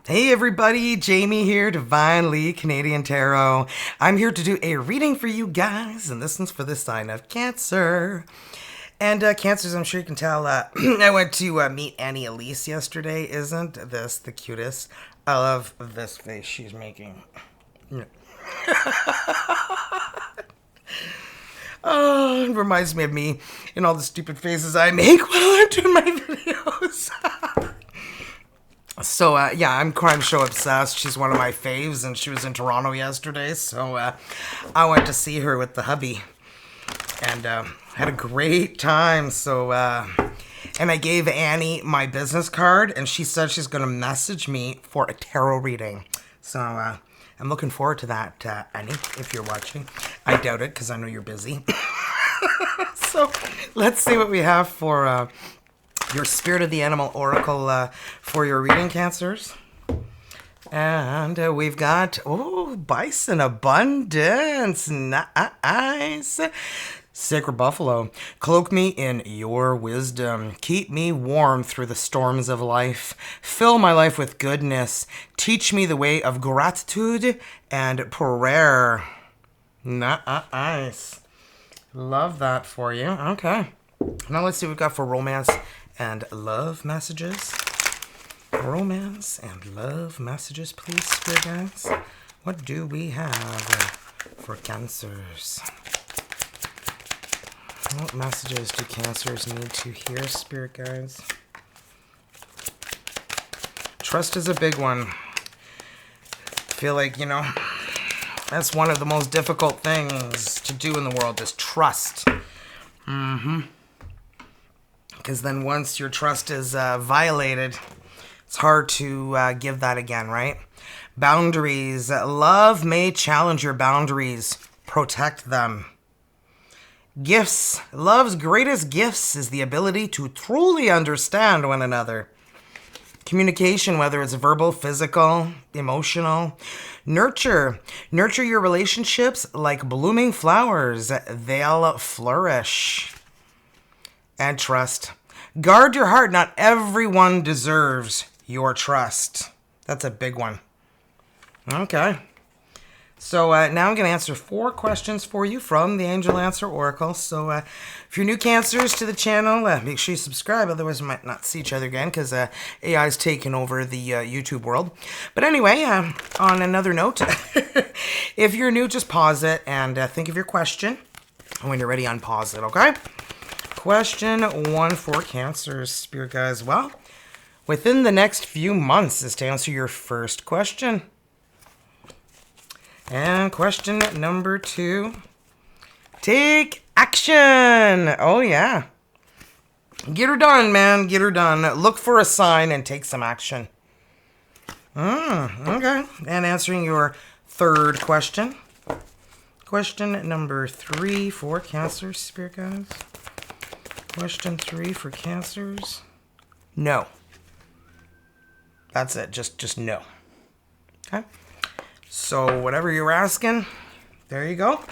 Hey everybody, Jamie here, Divine Lee, Canadian Tarot. I'm here to do a reading for you guys, and this one's for the sign of Cancer. And Cancers, I'm sure you can tell, I went to meet Annie Elise yesterday. Isn't this the cutest? I love this face she's making. Oh, it reminds me of me and all the stupid faces I make while I'm doing my videos. So, yeah, I'm crime show obsessed. She's one of my faves, and she was in Toronto yesterday, so I went to see her with the hubby, and had a great time. So, and I gave Annie my business card, and she said she's going to message me for a tarot reading. So, I'm looking forward to that, Annie, if you're watching. I doubt it, because I know you're busy. So, let's see what we have for your Spirit of the Animal Oracle for your reading, Cancers. And we've got, Bison Abundance. Nice. Sacred Buffalo. Cloak me in your wisdom. Keep me warm through the storms of life. Fill my life with goodness. Teach me the way of gratitude and prayer. Nice. Love that for you. Okay. Now let's see what we've got for romance and love messages. Romance and love messages, please, Spirit guides. What do we have for Cancers? What messages do Cancers need to hear, Spirit guides? Trust is a big one. I feel like, that's one of the most difficult things to do in the world is trust. Because then once your trust is violated, it's hard to give that again, right? Boundaries. Love may challenge your boundaries. Protect them. Gifts. Love's greatest gifts is the ability to truly understand one another. Communication, whether it's verbal, physical, emotional. Nurture. Nurture your relationships like blooming flowers. They'll flourish. And trust. Guard your heart. Not everyone deserves your trust. That's a big one. Okay. So now I'm going to answer 4 questions for you from the Angel Answer Oracle. So if you're new Cancers to the channel, make sure you subscribe. Otherwise, we might not see each other again because AI is taking over the YouTube world. But anyway, on another note, if you're new, just pause it and think of your question. And when you're ready, unpause it, okay? Question 1 for Cancers, Spirit guides. Well, within the next few months is to answer your first question. And question number 2. Take action. Oh, yeah. Get her done, man. Get her done. Look for a sign and take some action. Okay. And answering your third question. Question number 3 for Cancers, Spirit guides. Question 3 for Cancers. No. That's it. Just no. Okay. So whatever you're asking, there you go.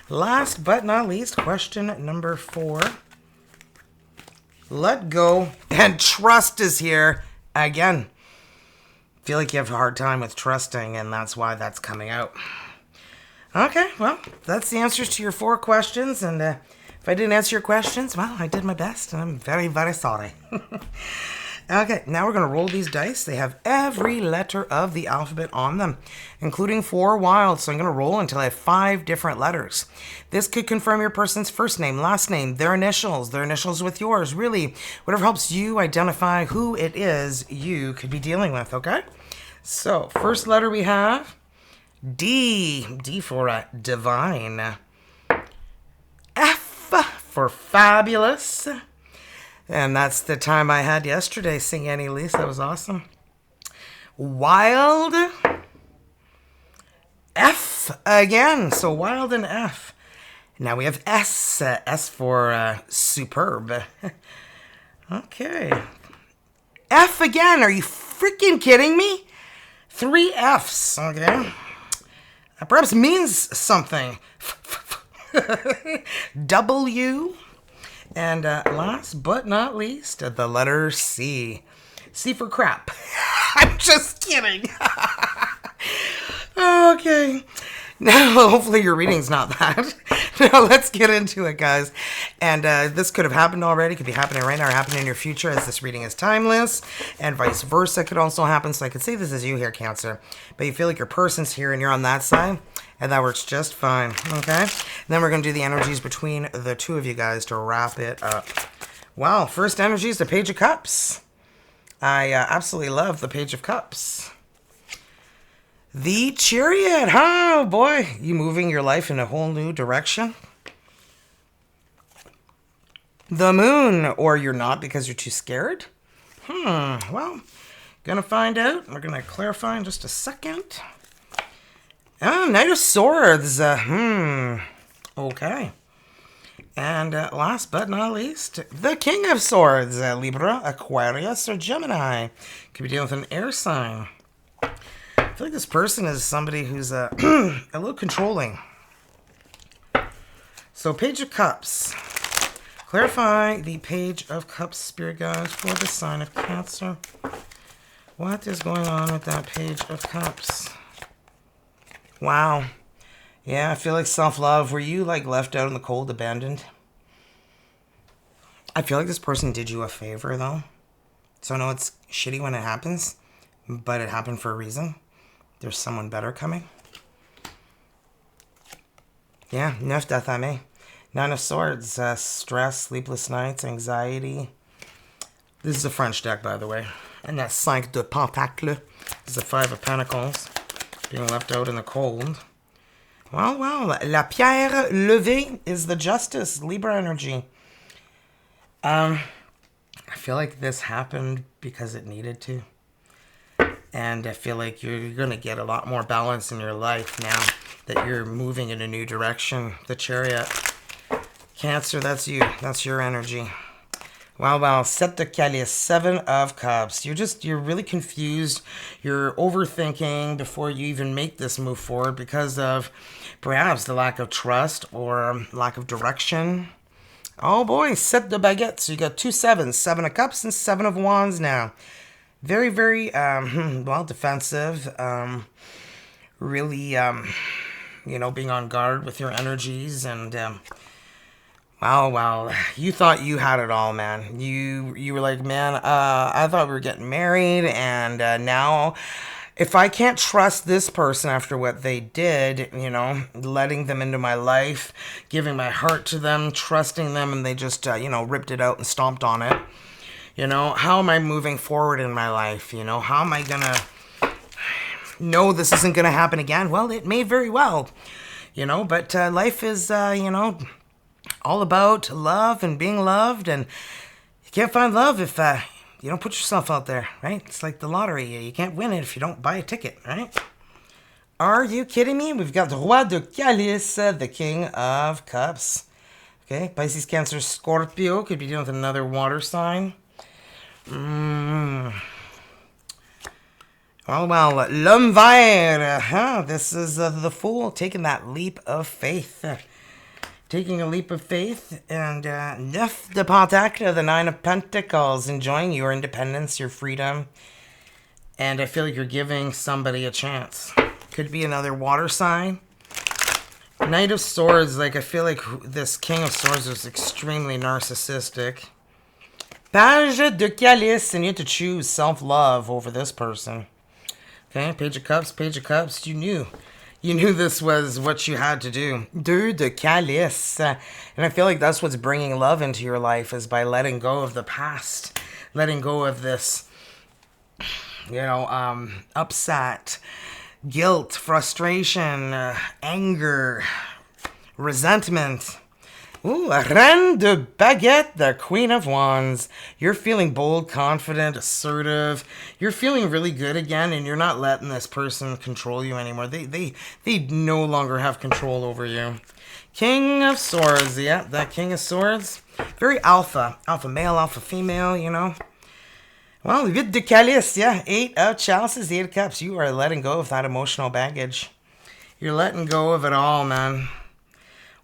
Last but not least, question number 4. Let go and trust is here again. Feel like you have a hard time with trusting, and that's why that's coming out. Okay, well, that's the answers to your 4 questions, and if I didn't answer your questions, well, I did my best, and I'm very, very sorry. Okay, now we're going to roll these dice. They have every letter of the alphabet on them, including 4 wild. So I'm going to roll until I have 5 different letters. This could confirm your person's first name, last name, their initials with yours. Really, whatever helps you identify who it is you could be dealing with, okay? So, first letter we have D. D for divine. F for fabulous. And that's the time I had yesterday singing Annie Elise. That was awesome. Wild. F again. So wild and F. Now we have S. S for superb. Okay. F again. Are you freaking kidding me? 3 Fs. Okay. That perhaps means something. W. And last but not least, the letter C. C for crap. I'm just kidding. Okay. Now, hopefully your reading's not that. Now, let's get into it, guys. And this could have happened already. Could be happening right now or happening in your future, as this reading is timeless. And vice versa could also happen. So I could say this is you here, Cancer. But you feel like your person's here and you're on that side. And that works just fine. Okay? And then we're going to do the energies between the two of you guys to wrap it up. Wow. First energy is the Page of Cups. I absolutely love the Page of Cups. The Chariot, oh boy, you moving your life in a whole new direction. The Moon, or you're not because you're too scared. Well, gonna find out. We're gonna clarify in just a second. Knight of Swords, okay. And last but not least, the King of Swords, Libra, Aquarius, or Gemini. Could be dealing with an air sign. I feel like this person is somebody who's a little controlling. So, Page of Cups. Clarify the Page of Cups, Spirit Guides, for the sign of Cancer. What is going on with that Page of Cups? Wow. Yeah, I feel like self-love. Were you, like, left out in the cold, abandoned? I feel like this person did you a favor, though. So I know it's shitty when it happens, but it happened for a reason. There's someone better coming. Yeah, neuf d'athame. Nine of Swords. Stress, sleepless nights, anxiety. This is a French deck, by the way. And that's Cinq de Pentacle. This is the Five of Pentacles. Being left out in the cold. Well, La Pierre Levée is the Justice, Libra energy. I feel like this happened because it needed to. And I feel like you're going to get a lot more balance in your life now that you're moving in a new direction. The Chariot. Cancer, that's you. That's your energy. Wow. Sept de Calice, Seven of Cups. You're really confused. You're overthinking before you even make this move forward because of perhaps the lack of trust or lack of direction. Oh boy, Sept de Baguette. So you got two sevens. Seven of Cups and Seven of Wands now. Very, very, well, defensive. Really, being on guard with your energies. And, wow. You thought you had it all, man. You were like, man, I thought we were getting married. And now, if I can't trust this person after what they did, letting them into my life, giving my heart to them, trusting them, and they just, ripped it out and stomped on it. How am I moving forward in my life? How am I going to know this isn't going to happen again? Well, it may very well, but life is, all about love and being loved. And you can't find love if you don't put yourself out there, right? It's like the lottery. You can't win it if you don't buy a ticket, right? Are you kidding me? We've got Roi de Calice, the King of Cups. Okay, Pisces, Cancer, Scorpio. Could be dealing with another water sign. Well, L'Homme Vert. This is the Fool taking that leap of faith. Taking a leap of faith. And Neuf de Pentacle, the Nine of Pentacles. Enjoying your independence, your freedom. And I feel like you're giving somebody a chance. Could be another water sign. Knight of Swords. I feel like this King of Swords is extremely narcissistic. Page de Calice, and you have to choose self-love over this person. Okay, Page of Cups, you knew this was what you had to do. Deux de Calice, and I feel like that's what's bringing love into your life, is by letting go of the past, letting go of this, upset, guilt, frustration, anger, resentment. Ooh, Reine de Baguette, the Queen of Wands. You're feeling bold, confident, assertive. You're feeling really good again, and you're not letting this person control you anymore. They no longer have control over you. King of Swords, yeah, that King of Swords. Very alpha. Alpha male, alpha female, Well, Huit de Calice, yeah. Eight of Chalices, Eight of Cups. You are letting go of that emotional baggage. You're letting go of it all, man.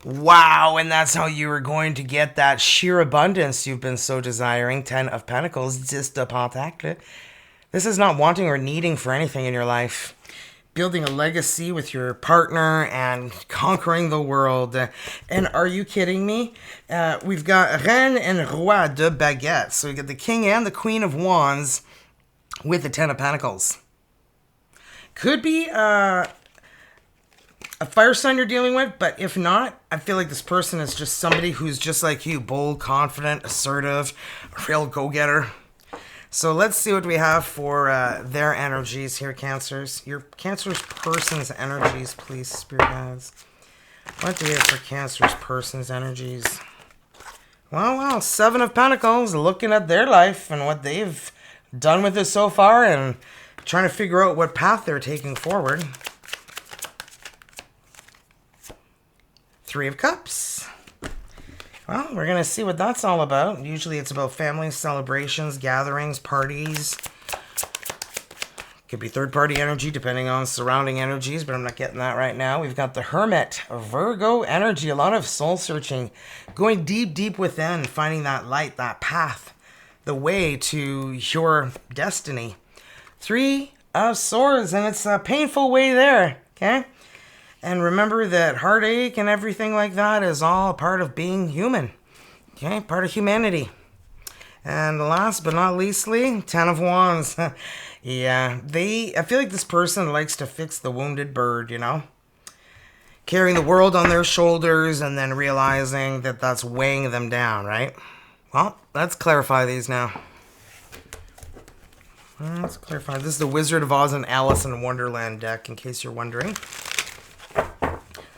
Wow, and that's how you are going to get that sheer abundance you've been so desiring. 10 of Pentacles, 10 de Pentacle. This is not wanting or needing for anything in your life. Building a legacy with your partner and conquering the world. And are you kidding me? We've got Reine and Roi de Baguette. So we got the King and the Queen of Wands with the 10 of Pentacles. Could be a fire sign you're dealing with, but if not, I feel like this person is just somebody who's just like you, bold, confident, assertive, a real go-getter. So let's see what we have for their energies here, Cancers. Your Cancer's person's energies, please, Spirit Guides. What do we have for Cancer's person's energies? Well, 7 of Pentacles, looking at their life and what they've done with it so far and trying to figure out what path they're taking forward. 3 of Cups. Well, we're going to see what that's all about. Usually it's about family celebrations, gatherings, parties. Could be third-party energy depending on surrounding energies, but I'm not getting that right now. We've got the Hermit, Virgo energy, a lot of soul searching, going deep, deep within, finding that light, that path, the way to your destiny. 3 of Swords, and it's a painful way there, okay? And remember that heartache and everything like that is all part of being human. Okay, part of humanity. And last but not leastly, 10 of Wands. Yeah, I feel like this person likes to fix the wounded bird, you know? Carrying the world on their shoulders and then realizing that that's weighing them down, right? Well, let's clarify these now. Let's clarify. This is the Wizard of Oz and Alice in Wonderland deck, in case you're wondering.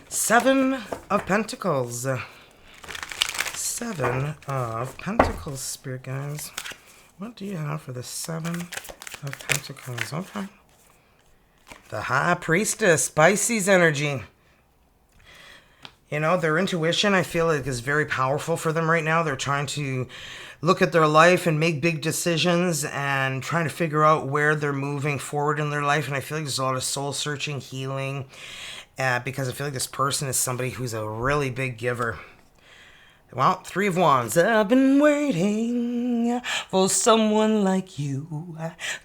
7 of Pentacles. 7 of Pentacles, Spirit Guides. What do you have for the 7 of Pentacles? Okay. The High Priestess, Pisces energy. You know, their intuition, I feel like, is very powerful for them right now. They're trying to look at their life and make big decisions and trying to figure out where they're moving forward in their life. And I feel like there's a lot of soul-searching, healing, because I feel like this person is somebody who's a really big giver. Well, 3 of Wands. I've been waiting for someone like you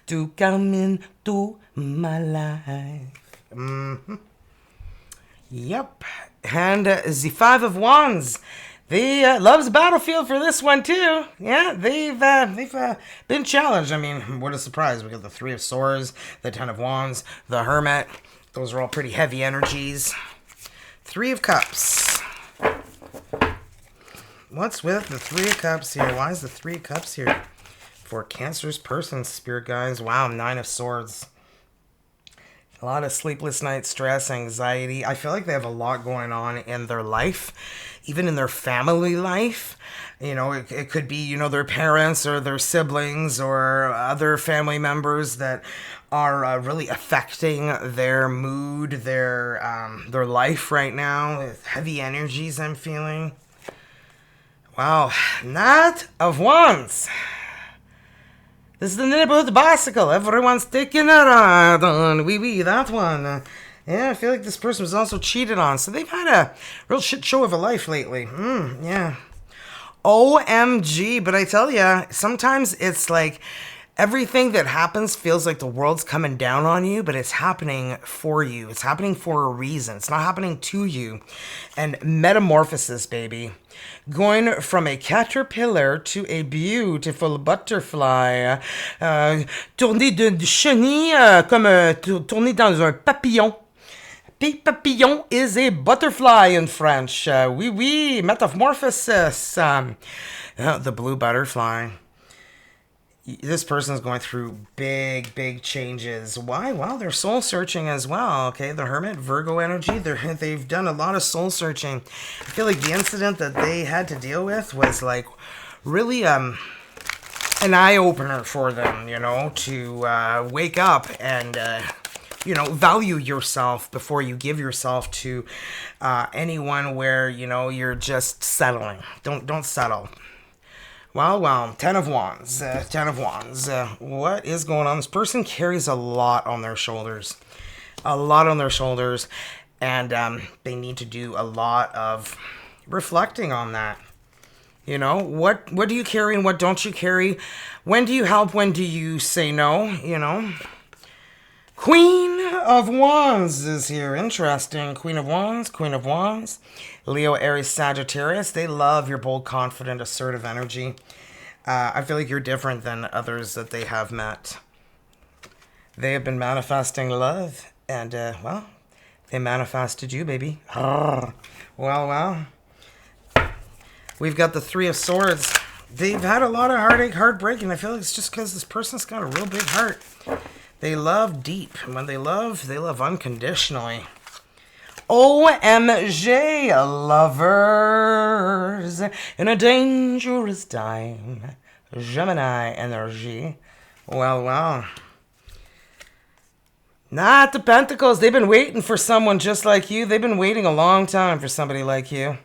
to come into my life. Yep. And the 5 of Wands. They loves the battlefield for this one too. Yeah, they've been challenged. I mean, what a surprise. We got the 3 of Swords, the 10 of Wands, the Hermit. Those are all pretty heavy energies. 3 of Cups. What's with the 3 of Cups here? Why is the 3 of Cups here? For Cancer's person, Spirit Guides. Wow, 9 of Swords. A lot of sleepless nights, stress, anxiety. I feel like they have a lot going on in their life, even in their family life. You know, it could be, you know, their parents or their siblings or other family members that are really affecting their mood, their life right now. With heavy energies I'm feeling. Wow, Knight of Wands. This is the neighborhood bicycle. Everyone's taking a ride on. Oui, that one. Yeah, I feel like this person was also cheated on. So they've had a real shit show of a life lately. Yeah. OMG. But I tell ya, sometimes it's like everything that happens feels like the world's coming down on you, but it's happening for you. It's happening for a reason. It's not happening to you. And metamorphosis, baby. Going from a caterpillar to a beautiful butterfly. Tourner de chenille comme tourner dans un papillon. Papillon is a butterfly in French. Oui, metamorphosis. The blue butterfly. This person's going through big changes. Why? Well, they're soul searching as well. Okay, the Hermit, Virgo energy. They've done a lot of soul searching. I feel like the incident that they had to deal with was like really an eye opener for them. You know, to wake up and you know, value yourself before you give yourself to anyone where, you know, you're just settling. Don't settle. Well, 10 of Wands. 10 of Wands. What is going on? This person carries a lot on their shoulders. A lot on their shoulders. And they need to do a lot of reflecting on that. You know, what do you carry and what don't you carry? When do you help? When do you say no? You know? Queen of Wands is here. Interesting. Queen of Wands, Queen of Wands. Leo, Aries, Sagittarius. They love your bold, confident, assertive energy. I feel like you're different than others that they have met. They have been manifesting love. And, well, they manifested you, baby. Well. We've got the Three of Swords. They've had a lot of heartache, heartbreak, and I feel like it's just because this person's got a real big heart. They love deep. And when they love unconditionally. OMG, lovers in a dangerous time. Gemini energy. Well. Not the Pentacles. They've been waiting for someone just like you. They've been waiting a long time for somebody like you.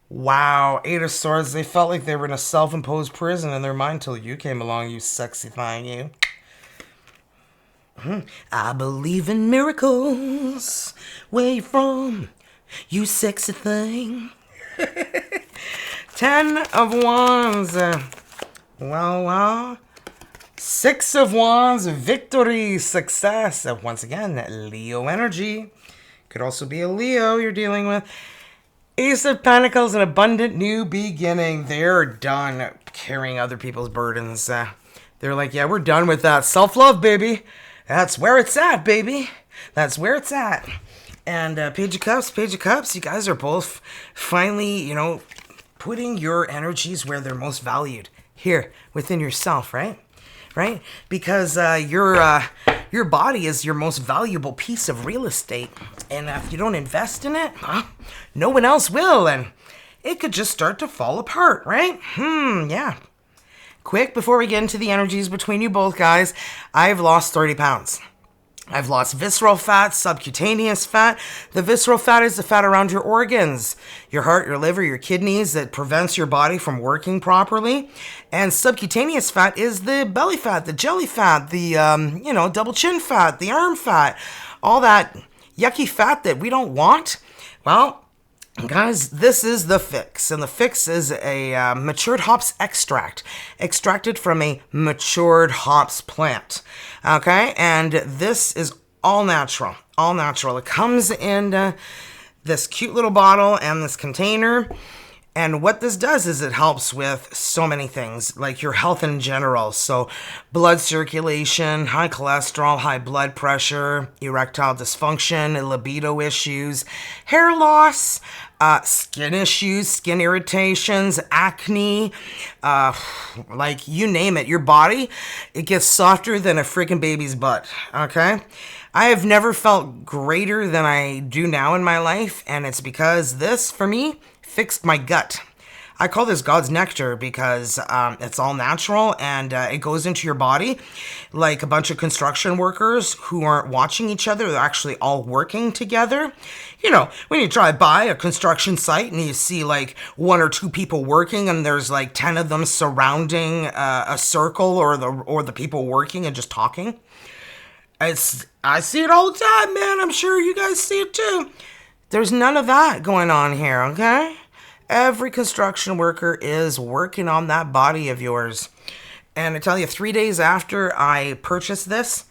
Wow, Eight of Swords. They felt like they were in a self-imposed prison in their mind till you came along, you sexy thing, you. I believe in miracles. Where you from, you sexy thing? 10 of Wands. Well. 6 of Wands. Victory, success. Once again, Leo energy. Could also be a Leo you're dealing with. Ace of Pentacles, an abundant new beginning. They're done carrying other people's burdens. They're like, yeah, we're done with that. Self-love, baby. That's where it's at, baby. That's where it's at. And Page of Cups, you guys are both finally, you know, putting your energies where they're most valued. Here, within yourself, right? Right? Because your body is your most valuable piece of real estate. And if you don't invest in it, no one else will. And it could just start to fall apart, right? Yeah. Quick, before we get into the energies between you both, guys, I've lost 30 pounds. I've lost visceral fat, subcutaneous fat. The visceral fat is the fat around your organs, your heart, your liver, your kidneys that prevents your body from working properly. And subcutaneous fat is the belly fat, the jelly fat, the, double chin fat, the arm fat, all that yucky fat that we don't want. Well, guys, this is the Phix, and the Phix is a matured hops extract, extracted from a matured hops plant, okay? And this is all natural, all natural. It comes in this cute little bottle and this container, and what this does is it helps with so many things, like your health in general. So blood circulation, high cholesterol, high blood pressure, erectile dysfunction, libido issues, hair loss, skin issues, skin irritations, acne, like you name it. Your body, it gets softer than a freaking baby's butt, okay? I have never felt greater than I do now in my life, and it's because this, for me, fixed my gut. I call this God's nectar because it's all natural and it goes into your body like a bunch of construction workers who aren't watching each other. They're actually all working together. You know, when you drive by a construction site and you see like 1 or 2 people working and there's like 10 of them surrounding a circle or the people working and just talking. I see it all the time, man. I'm sure you guys see it too. There's none of that going on here, okay? Every construction worker is working on that body of yours. And I tell you, 3 days after I purchased this,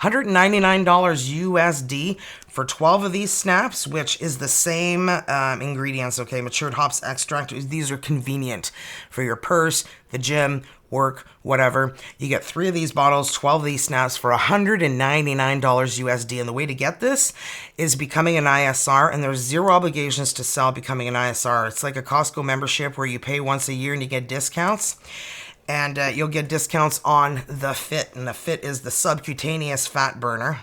$199 USD for 12 of these snaps, which is the same ingredients, okay? Matured hops extract. These are convenient for your purse, the gym, work, whatever. You get 3 of these bottles, 12 of these snaps for $199 USD. And the way to get this is becoming an ISR, and there's 0 obligations to sell becoming an ISR. It's like a Costco membership where you pay once a year and you get discounts. And you'll get discounts on the Phit, and the Phit is the subcutaneous fat burner.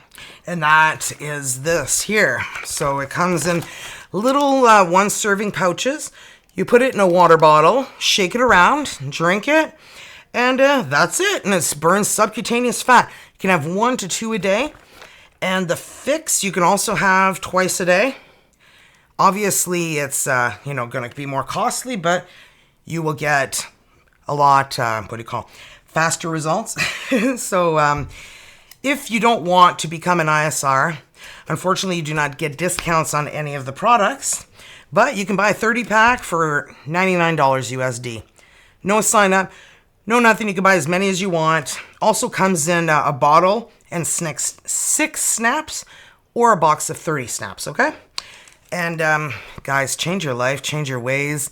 And that is this here. So it comes in little 1-serving pouches. You put it in a water bottle, shake it around, drink it, and that's it. And it burns subcutaneous fat. You can have 1 to 2 a day. And the Phix you can also have twice a day. Obviously, it's going to be more costly, but you will get a lot, faster results. So If you don't want to become an ISR, unfortunately, you do not get discounts on any of the products, but you can buy a 30-pack for $99 USD. No sign up, no nothing. You can buy as many as you want. Also comes in a bottle and 6 snaps or a box of 30 snaps, okay? And guys, change your life, change your ways.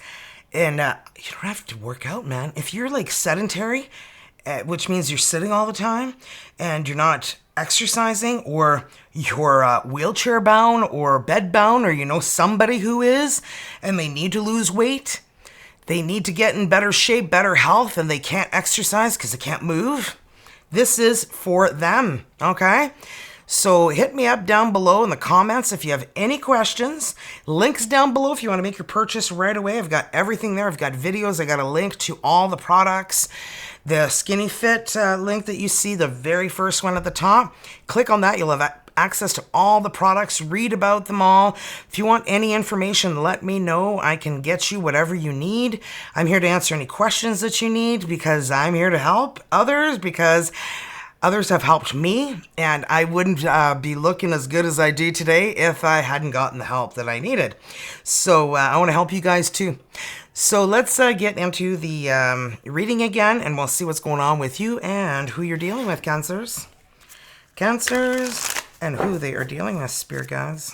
And you don't have to work out, man. If you're like sedentary, which means you're sitting all the time and you're not exercising, or you're wheelchair bound or bed bound, or you know somebody who is and they need to lose weight, they need to get in better shape, better health, and they can't exercise because they can't move, this is for them, okay? So hit me up down below in the comments if you have any questions. Links down below if you want to make your purchase right away. I've got everything there. I've got videos. I got a link to all the products. The Skinny Fit link that you see, the very first one at the top. Click on that. You'll have access to all the products. Read about them all. If you want any information, let me know. I can get you whatever you need. I'm here to answer any questions that you need because I'm here to help others, because others have helped me, and I wouldn't be looking as good as I do today if I hadn't gotten the help that I needed. So I want to help you guys too. So let's get into the reading again, and we'll see what's going on with you and who you're dealing with, Cancers. Cancers and who they are dealing with, Spirit Guides.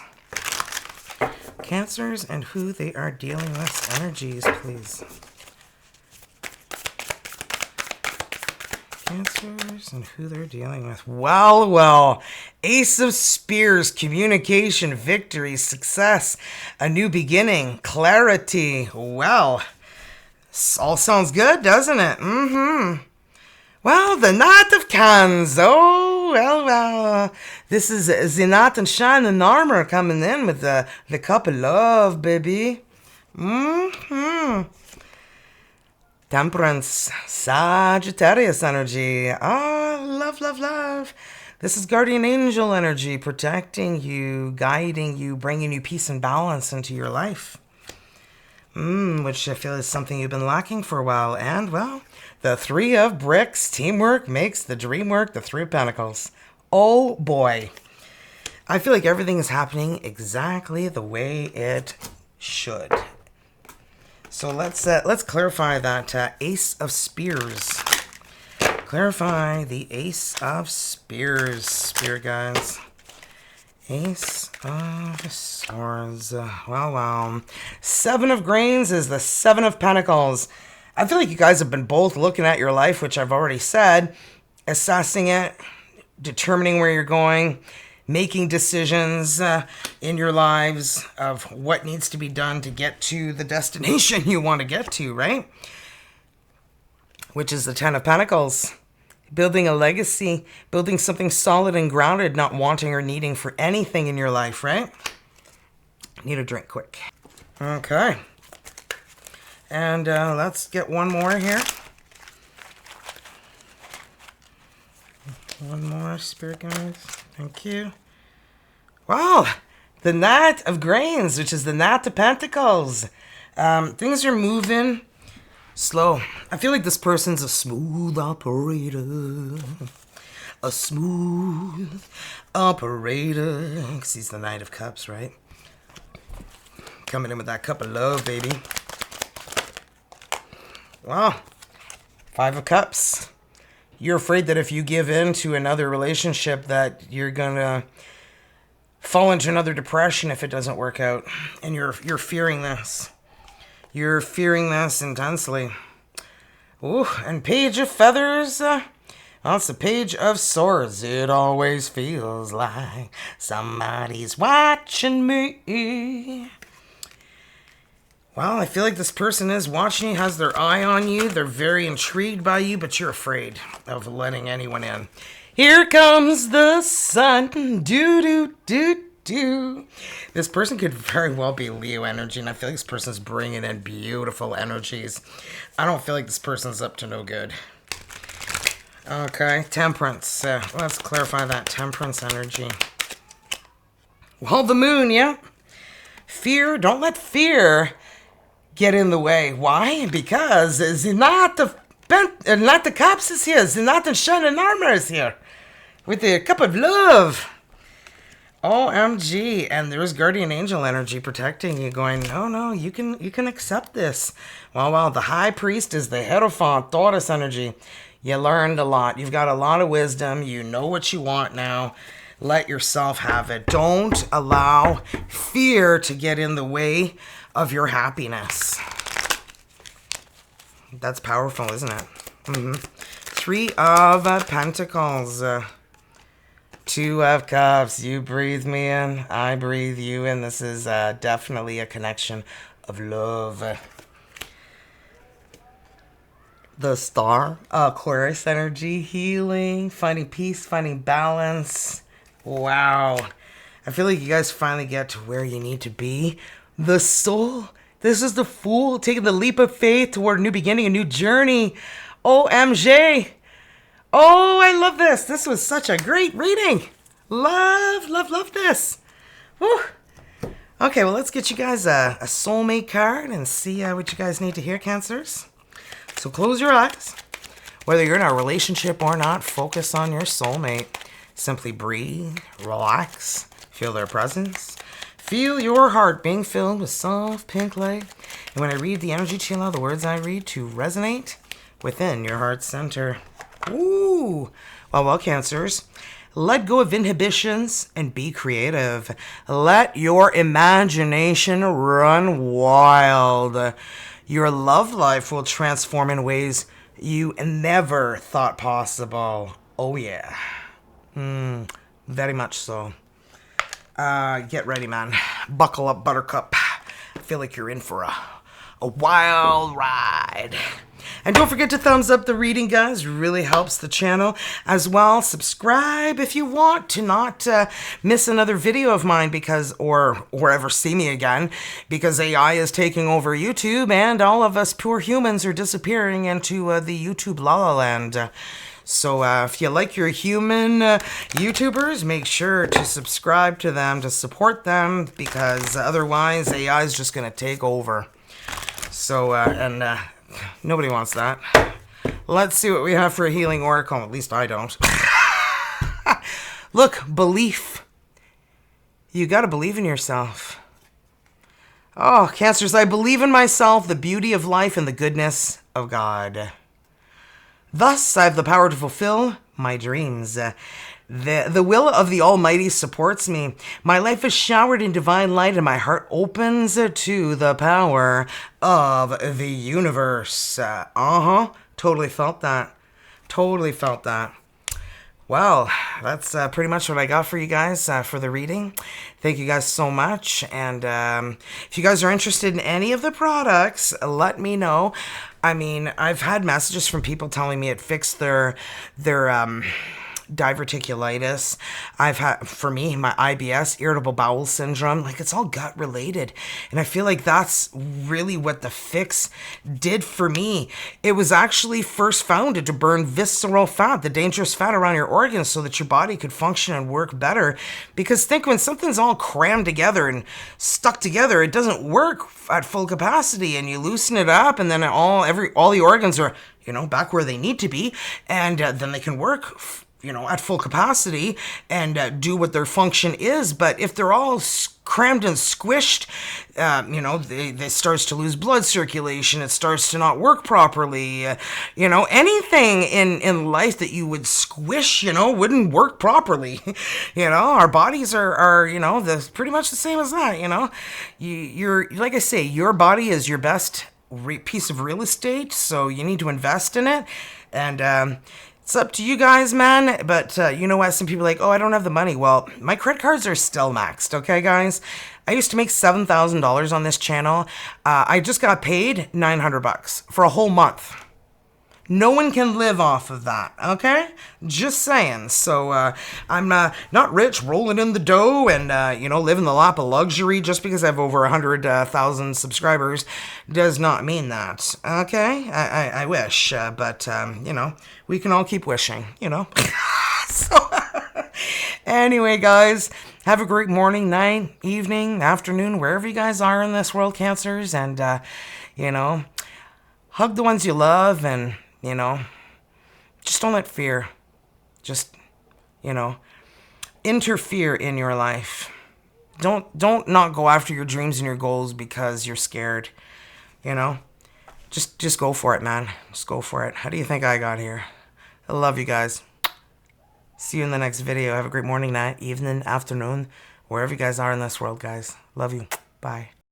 Cancers and who they are dealing with, energies, please. Cancers and who they're dealing with. Well, Ace of Spears, communication, victory, success, a new beginning, clarity. Well, all sounds good, doesn't it? Well, the Knight of Cans. Oh, well. This is the Knight in shining armor coming in with the cup of love, baby. Temperance, Sagittarius energy. Love. This is guardian angel energy, protecting you, guiding you, bringing you peace and balance into your life. Which I feel is something you've been lacking for a while. And, well, the Three of Bricks, teamwork makes the dream work, the Three of Pentacles. Oh, boy. I feel like everything is happening exactly the way it should. So let's clarify that Ace of Spears. Clarify the Ace of Spears, Spirit Guides. Ace of Swords. Well. Seven of Grains is the Seven of Pentacles. I feel like you guys have been both looking at your life, which I've already said, assessing it, determining where you're going, making decisions in your lives of what needs to be done to get to the destination you want to get to, right? Which is the Ten of Pentacles. Building a legacy, building something solid and grounded, not wanting or needing for anything in your life, right? Need a drink quick. Okay. And let's get one more here. One more, Spirit Guides. Thank you. Wow, the Knight of Grains, which is the Knight of Pentacles. Things are moving slow. I feel like this person's a smooth operator. A smooth operator. Because he's the Knight of Cups, right? Coming in with that cup of love, baby. Wow. Five of Cups. You're afraid that if you give in to another relationship that you're going to fall into another depression if it doesn't work out. And you're fearing this. You're fearing this intensely. Ooh, and Page of Feathers. Well, it's the Page of Swords. It always feels like somebody's watching me. Well, I feel like this person is watching you, has their eye on you. They're very intrigued by you, but you're afraid of letting anyone in. Here comes the sun. Do. This person could very well be Leo energy, and I feel like this person's bringing in beautiful energies. I don't feel like this person's up to no good. Okay, Temperance. Let's clarify that Temperance energy. Well, the Moon, yeah. Fear, don't let fear get in the way. Why? Because the Knight of Cups is here. The Knight in shining armor is here. with a cup of love. OMG. And there's guardian angel energy protecting you, going, no, you can accept this. Well, the high priest is the Hierophant, Taurus energy. You learned a lot. You've got a lot of wisdom. You know what you want now. Let yourself have it. Don't allow fear to get in the way of your happiness. That's powerful, isn't it? Mm-hmm. 3 of Pentacles. 2 of Cups. You breathe me in. I breathe you in. This is definitely a connection of love. The Star. Aquarius energy. Healing. Finding peace. Finding balance. Wow. I feel like you guys finally get to where you need to be. The Soul. This is the Fool taking the leap of faith toward a new beginning, a new journey. OMG. Oh, I love this. This was such a great reading. Love this. Woo. Okay, well, let's get you guys a soulmate card and see what you guys need to hear, Cancers. So close your eyes. Whether you're in a relationship or not, focus on your soulmate. Simply breathe, relax, feel their presence. Feel your heart being filled with soft pink light. And when I read the energy to allow the words I read to resonate within your heart center. Ooh. Well, Cancers. Let go of inhibitions and be creative. Let your imagination run wild. Your love life will transform in ways you never thought possible. Oh, yeah. Very much so. Get ready, man. Buckle up, Buttercup. I feel like you're in for a wild ride. And don't forget to thumbs up the reading, guys. Really helps the channel. As well, subscribe if you want to not miss another video of mine or ever see me again, because AI is taking over YouTube and all of us poor humans are disappearing into the YouTube la la land. So if you like your human YouTubers, make sure to subscribe to them, to support them, because otherwise AI is just going to take over. So, nobody wants that. Let's see what we have for a healing oracle. At least I don't. Look, belief. You got to believe in yourself. Oh, Cancers, I believe in myself, the beauty of life, and the goodness of God. Thus, I have the power to fulfill my dreams. The will of the Almighty supports me. My life is showered in divine light, and my heart opens to the power of the universe. Totally felt that. Totally felt that. Well, that's pretty much what I got for you guys for the reading. Thank you guys so much. And if you guys are interested in any of the products, let me know. I mean, I've had messages from people telling me it fixed their diverticulitis. I've had, for me, my IBS, irritable bowel syndrome, like it's all gut related. And I feel like that's really what the Phix did for me. It was actually first founded to burn visceral fat, the dangerous fat around your organs, so that your body could function and work better. Because think, when something's all crammed together and stuck together, it doesn't work at full capacity, and you loosen it up, and then all the organs are, back where they need to be, and then they can work at full capacity and do what their function is. But if they're all crammed and squished, they starts to lose blood circulation. It starts to not work properly. Anything in life that you would squish, wouldn't work properly. Our bodies are pretty much the same as that. You're like I say, your body is your best piece of real estate, so you need to invest in it. And it's up to you guys, man. But you know what? Some people are like, oh, I don't have the money. Well, my credit cards are still maxed, okay, guys? I used to make $7,000 on this channel. I just got paid $900 for a whole month. No one can live off of that, okay? Just saying. So I'm not rich, rolling in the dough, and living the lap of luxury just because I have over 100,000 subscribers does not mean that, okay? I wish, but we can all keep wishing, So anyway, guys, have a great morning, night, evening, afternoon, wherever you guys are in this world, Cancers, and hug the ones you love, and just don't let fear just you know, interfere in your life. Don't not go after your dreams and your goals because you're scared, you know. Just go for it, man. Just go for it. How do you think I got here? I love you guys. See you in the next video. Have a great morning, night, evening, afternoon, wherever you guys are in this world, guys. Love you. Bye.